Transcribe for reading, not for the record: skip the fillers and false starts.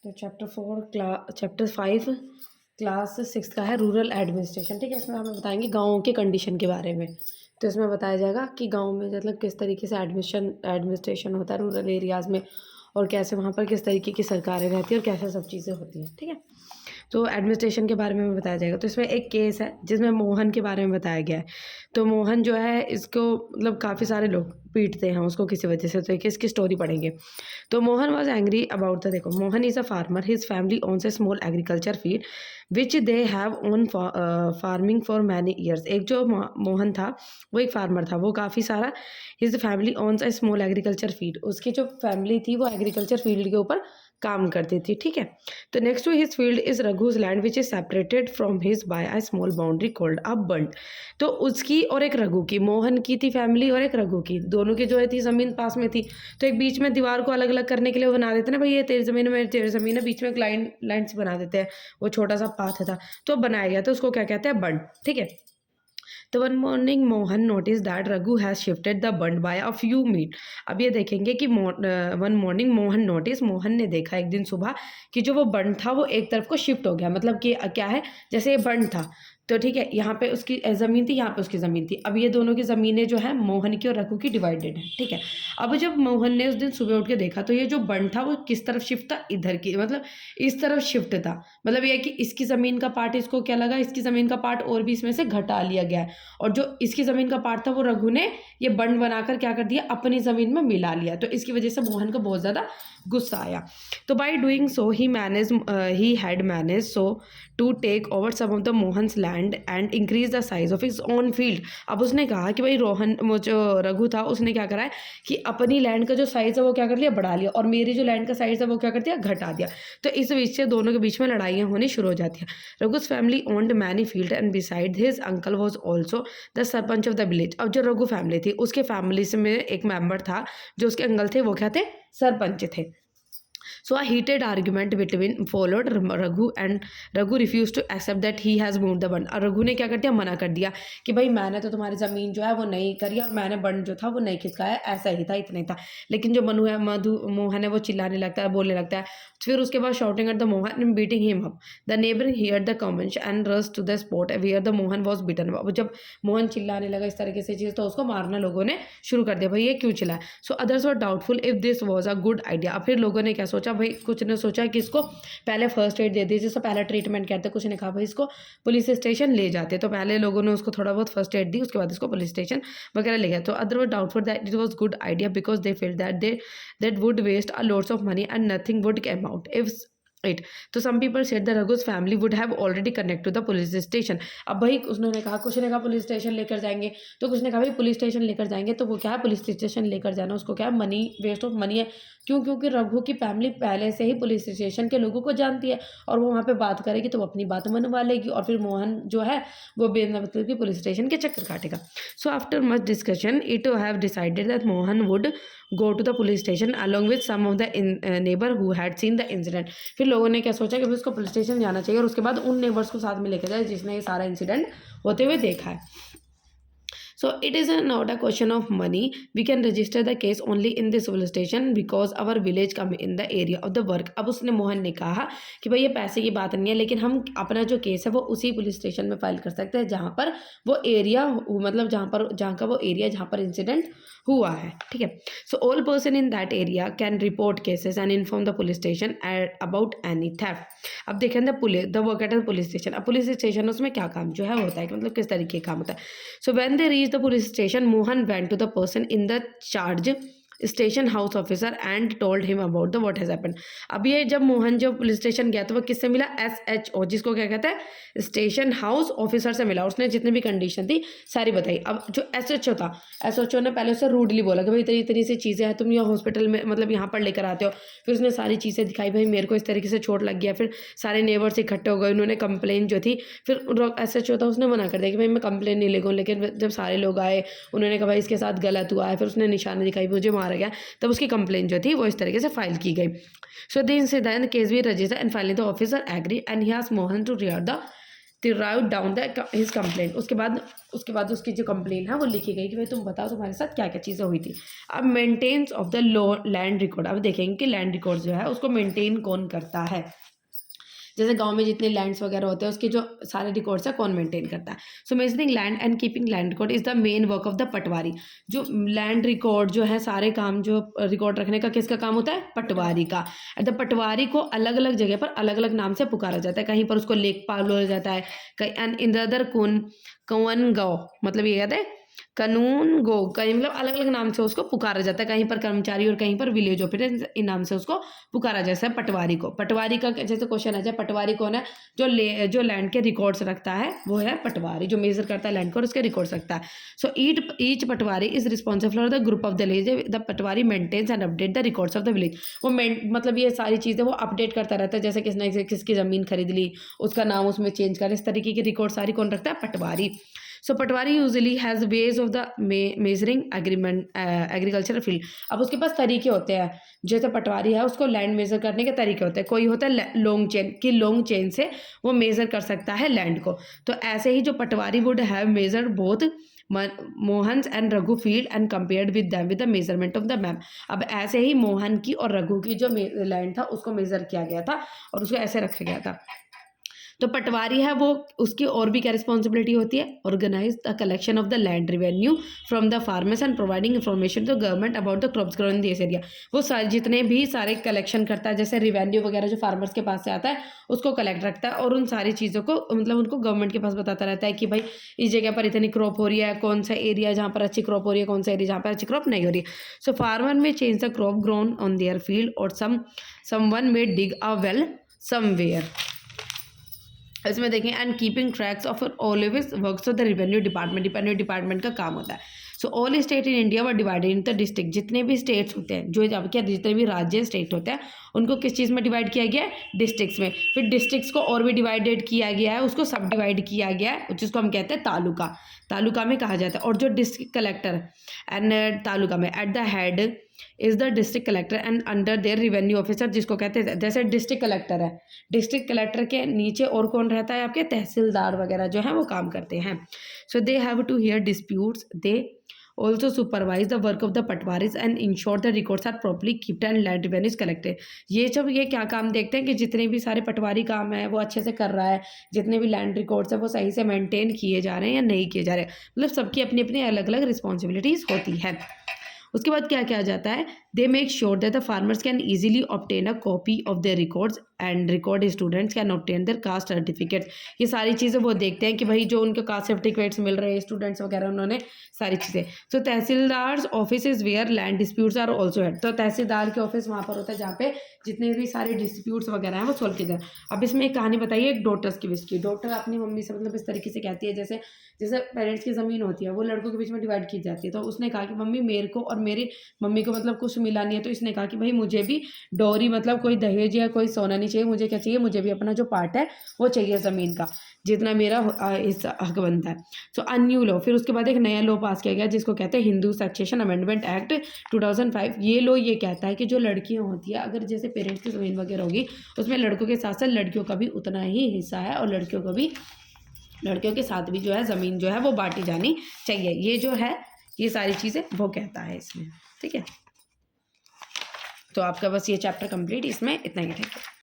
तो chapter 5 class 6 का है रूरल एडमिनिस्ट्रेशन। ठीक है, इसमें हमें बताएंगे गाँव के कंडीशन के बारे में। तो इसमें बताया जाएगा कि गाँव में मतलब किस तरीके से एडमिनिस्ट्रेशन होता है रूरल एरियाज़ में, और कैसे वहाँ पर किस तरीके की सरकारें रहती है और कैसे सब चीज़ें होती हैं। ठीक है, तो एडमिनिस्ट्रेशन के बारे में बताया जाएगा। तो इसमें एक केस है जिसमें मोहन के बारे में बताया गया है। तो मोहन जो है इसको मतलब काफ़ी सारे लोग पीटते हैं उसको किसी वजह से। तो एक इसकी स्टोरी पढ़ेंगे। तो Mohan was angry about the, देखो Mohan is a farmer, his family owns a small agriculture field which they have own farming for many years. एक जो मोहन था वो एक फार्मर था, वो काफ़ी सारा, his family owns a small agriculture field, उसकी जो फैमिली थी वो एग्रीकल्चर फील्ड के ऊपर काम करती थी। ठीक है, तो next to his field is Raghu's land which is separated from his by a small boundary called a bund. तो उसकी और एक रघु की, मोहन की थी फैमिली और एक रघु की, दोनों की जो है थी ज़मीन पास में थी। तो एक बीच में दीवार को अलग अलग करने के लिए वो बना देते ना, भाई ये तेरी ज़मीन है मेरी तेरी ज़मीन है, बीच में एक लाइन्स बना देते हैं, वो छोटा सा पाथ था तो बनाया गया, तो उसको क्या कहते हैं, बंड। ठीक है, तो one morning Mohan noticed that Raghu has shifted the bund by a few meet. अब ये देखेंगे कि one morning Mohan notice, Mohan ने देखा एक दिन सुबह कि जो वो बंड था वो एक तरफ को शिफ्ट हो गया। मतलब कि क्या है, जैसे ये बंड था तो ठीक है, यहाँ पे उसकी ज़मीन थी, यहाँ पे उसकी ज़मीन थी। अब ये दोनों की ज़मीनें जो है मोहन की और रघु की डिवाइडेड है। ठीक है, अब जब मोहन ने उस दिन सुबह उठ के देखा तो ये जो बंड था वो किस तरफ शिफ्ट था, इधर की, मतलब इस तरफ शिफ्ट था। मतलब ये कि इसकी ज़मीन का पार्ट इसको क्या लगा, इसकी ज़मीन का पार्ट और भी इसमें से घटा लिया गया है, और जो इसकी ज़मीन का पार्ट था वो रघु ने ये बंड बनाकर क्या कर दिया, अपनी ज़मीन में मिला लिया। तो इसकी वजह से मोहन को बहुत ज़्यादा गुस्सा आया। तो by doing so he had manage so to take over some of the Mohan's land and increase the size of his own field. अब उसने कहा कि भाई जो रघु था उसने क्या करा है कि अपनी लैंड का जो साइज है वो क्या कर लिया, बढ़ा लिया, और मेरी जो लैंड का साइज है वो क्या कर दिया, घटा दिया। तो इस बीच से दोनों के बीच में लड़ाइयाँ होनी शुरू हो जाती है। Raghu's family owned many field and beside his uncle was also the sarpanch of the village. अब जो रघु फैमिली थी उसके फैमिली से में एक मेंबर था जो उसके अंकल थे, वो क्या थे, सरपंच थे। So a heated argument between followed Raghu and Raghu refused to accept that he has moved the bund। और रघु ने क्या कर दिया, मना कर दिया कि भाई मैंने तो तुम्हारी ज़मीन जो है वो नहीं करी और मैंने बंड जो था वो नहीं खिसकाया, ऐसा ही था, इतना ही था। लेकिन जो मोहन है वो चिल्लाने लगता है, बोलने लगता है। फिर उसके बाद shouting at the Mohan and beating him up. The neighbour hear the comments and rush to the spot where the Mohan was beaten. जब मोहन चिल्लाने लगा इस तरीके से चीज़, तो उसको मारना लोगों ने शुरू कर दिया, भाई ये क्यों चिल्लाया। So others were doubtful if this was a good idea. फिर लोगों ने क्या सोचा, भाई कुछ ने सोचा कि इसको पहले फर्स्ट एड दे दी, जिसको पहले ट्रीटमेंट कहते हैं, कुछ ने कहा भाई इसको पुलिस स्टेशन ले जाते। तो पहले लोगों ने उसको थोड़ा बहुत फर्स्ट एड दी, उसके बाद इसको पुलिस स्टेशन वगैरह ले गया। तो other were doubtful that it was good idea because they feel that would waste a lots of money and nothing would come out if it. तो some people said the Raghu's family would have already connect to the police station. अब भाई उन्होंने कहा, कुछ ने कहा police station लेकर जाएंगे, तो कुछ ने कहा भाई पुलिस स्टेशन लेकर जाएंगे तो वो क्या है, पुलिस स्टेशन लेकर जाना उसको क्या है, मनी, वेस्ट ऑफ मनी है। क्यों, क्योंकि रघु की फैमिली पहले से ही पुलिस स्टेशन के लोगों को जानती है, और वो वहाँ पे बात करेगी तो वो अपनी बात मनवा लेगी, और फिर मोहन जो है वो बिना मतलब कि पुलिस स्टेशन के चक्कर काटेगा। So after much discussion it have decided that Mohan would go to the police station along with some of the neighbour who had seen the incident. फिर लोगों ने क्या सोचा कि भाई उसको पुलिस स्टेशन जाना चाहिए, और उसके बाद उन नेबर्स को साथ में लेकर जाए जिसने ये सारा इंसिडेंट होते हुए देखा है। So it is not a question of money. We can register the case only in the civil station because our village come in the area of the work। अब उसने, मोहन ने कहा कि भाई ये पैसे की बात नहीं है, लेकिन हम अपना जो केस है वो उसी पुलिस स्टेशन में फाइल कर सकते हैं जहाँ पर वो एरिया, मतलब जहाँ का वो एरिया जहाँ पर इंसिडेंट हुआ है। ठीक है, so all person in that area can report cases and inform the police station about any theft. अब देखें the work at the police station. अब पुलिस स्टेशन उसमें क्या काम जो है होता है, मतलब किस तरीके का काम होता है। So when they reach the police station Mohan went to the person in the charge station house officer and told him about the what has happened. अब ये जब मोहन जब पुलिस स्टेशन गया तो वह किससे मिला, SHO, जिसको क्या कहते हैं, स्टेशन हाउस ऑफिसर से मिला। उसने जितनी भी कंडीशन थी सारी बताई। अब जो SHO था, SHO ने पहले उसे रूडली बोला कि भाई इतनी इतनी सी चीज़ें हैं, तुम यहाँ हॉस्पिटल में मतलब यहाँ पर लेकर आते हो। फिर उसने सारी चीज़ें दिखाई, भाई मेरे को इस तरीके से चोट लग गया। फिर सारे नेबर्स इकट्ठे हो गए, उन्होंने कंप्लेन जो थी, फिर SHO था उसने मना कर दिया कि भाई मैं कंप्लेन नहीं लेगा। लेकिन जब सारे लोग आए, उन्होंने कहा भाई इसके साथ गलत हुआ है, फिर उसने निशानी दिखाई, मुझे मारा गया, तब उसकी कंप्लेन जो थी वो इस तरीके से फाइल की गई। सो द केस भी register and finally the officer agree and he asked Mohan to record the to write down his complaint। उसके बाद उसकी जो कंप्लेन है वो लिखी गई कि भाई तुम बताओ तुम्हारे साथ क्या क्या चीज़ें हुई थी। अब maintenance of the land record, अब देखेंगे कि लैंड रिकॉर्ड जो है उसको मेंटेन कौन करता है। जैसे गांव में जितने लैंड्स वगैरह होते हैं उसके जो सारे रिकॉर्ड्स है कौन मेंटेन करता है। So measuring land and keeping land record is the main work of the patwari. जो लैंड रिकॉर्ड जो है सारे काम जो रिकॉर्ड रखने का किसका काम होता है, पटवारी का। द पटवारी को अलग अलग जगह पर अलग अलग नाम से पुकारा जाता है। कहीं पर उसको लेखपाल बोला जाता है, कहीं एंड इन द अदर कौन गाँव, मतलब ये कहते हैं कानून गो, कहीं मतलब अलग अलग नाम से उसको पुकारा जाता है। कहीं पर कर्मचारी और कहीं पर विलेज ऑफिसर, इन नाम से उसको पुकारा जाता है पटवारी को। पटवारी का जैसे क्वेश्चन आ जाए, पटवारी कौन है, जो लैंड के रिकॉर्ड्स रखता है वो है पटवारी, जो मेजर करता है लैंड को और उसके रिकॉर्ड्स रखता है। So each patwari is responsible for the group of the village. The patwari maintains and update the records of the village. वो मतलब ये सारी चीज़ें वो अपडेट करता रहता है। जैसे किसने किसकी ज़मीन खरीद ली, उसका नाम उसमें चेंज कर, इस तरीके की रिकॉर्ड सारी कौन रखता है, patwari. So patwari usually has ways of the measuring agriculture field. अब उसके पास तरीके होते हैं, जैसे पटवारी है उसको लैंड मेजर करने के तरीके होते हैं। कोई होता है लॉन्ग चेन, कि लॉन्ग चेन से वो मेजर कर सकता है लैंड को। तो ऐसे ही जो patwari would have measured both Mohan's and Raghu field and compared with them with the measurement of the map. अब ऐसे ही मोहन की और रघु की जो लैंड था उसको मेजर किया गया था और उसको ऐसे रखा गया था। तो पटवारी है वो, उसकी और भी क्या रिस्पॉन्सिबिलिटी होती है, organise the collection of the land revenue from the farmers and providing information to government about the crops grown in this area. वो सारे जितने भी सारे कलेक्शन करता है, जैसे रिवेन्यू वगैरह जो फार्मर्स के पास से आता है उसको कलेक्ट रखता है और उन सारी चीज़ों को मतलब उनको गवर्नमेंट के पास बताता रहता है कि भाई इस जगह पर इतनी क्रॉप हो रही है, कौन सा एरिया जहाँ पर अच्छी क्रॉप हो रही है, कौन सा एरिया जहाँ पर अच्छी क्रॉप नहीं हो रही है। सो फार्मर में change the crop grown on their field और समवन में डिग अ वेल समवेयर। इसमें देखें and keeping tracks of always works of the revenue department का काम होता है। So all state in India were divided in the district. जितने भी स्टेट्स होते हैं, जो अब क्या जितने भी राज्य स्टेट होते हैं उनको किस चीज़ में डिवाइड किया गया है, डिस्ट्रिक्ट्स में। फिर डिस्ट्रिक्ट्स को और भी डिवाइडेड किया गया है, उसको सब डिवाइड किया गया है, जिसको हम कहते हैं तालुका, तालुका में कहा जाता है। और जो डिस्ट्रिक्ट कलेक्टर एंड तालुका में at the head is the district collector and under their revenue officer, जिसको कहते हैं जैसे डिस्ट्रिक्ट कलेक्टर है, डिस्ट्रिक्ट कलेक्टर के नीचे और कौन रहता है, आपके तहसीलदार वगैरह जो है वो काम करते हैं। So they have to hear disputes, they also supervise the work of the patwaris and ensure the records are properly kept and land revenue is collected। ये जब ये क्या काम देखते हैं कि जितने भी सारे पटवारी काम है वो अच्छे से कर रहा है, जितने भी लैंड रिकॉर्ड्स है वो सही से मेंटेन किए जा रहे हैं या नहीं किए जा रहे हैं, मतलब सबकी अपनी अपनी अलग अलग रिस्पॉन्सिबिलिटीज़ होती है। उसके बाद क्या किया जाता है, they make sure that the farmers can easily obtain a copy of their records and record students can obtain their caste certificates. ये सारी चीज़ें वो देखते हैं कि भाई जो उनको कास्ट सर्टिफिकेट्स मिल रहे हैं स्टूडेंट्स वगैरह, उन्होंने सारी चीज़ें। So tehsildar's office is where land disputes are also heard. तो तहसीलदार के ऑफिस वहाँ पर होता है जहाँ पे जितने भी सारे डिस्प्यूट्स वगैरह हैं वो सोल्व किए जाए। अब इसमें एक कहानी बताइए एक डॉटर्स की विश की। डॉटर अपनी मम्मी से मतलब इस तरीके से कहती है, जैसे जैसे पेरेंट्स की ज़मीन होती है वो लड़कों के बीच में डिवाइड की जाती है। तो उसने कहा कि मम्मी मेरे को और मेरी मम्मी को मतलब कुछ मिला नहीं है, तो इसने कहा कि भाई मुझे भी डोरी मतलब कोई दहेज या कोई सोना नहीं चाहिए, मुझे क्या चाहिए, मुझे भी अपना जो पार्ट है वो चाहिए ज़मीन का, जितना मेरा इस हक बनता है। सो अ न्यू लॉ, फिर उसके बाद एक नया लॉ पास किया गया जिसको कहते हैं हिंदू सक्सेशन अमेंडमेंट एक्ट 2005। ये लॉ ये कहता है कि जो लड़कियां होती है, अगर जैसे पेरेंट्स की ज़मीन वगैरह होगी उसमें लड़कों के साथ साथ लड़कियों का भी उतना ही हिस्सा है और लड़कियों को भी, लड़कियों के साथ भी जो है ज़मीन जो है वो बांटी जानी चाहिए। ये जो है ये सारी चीज़ें वो कहता है इसमें, ठीक है। तो आपका बस ये चैप्टर कंप्लीट, इसमें इतना ही, ठीक है।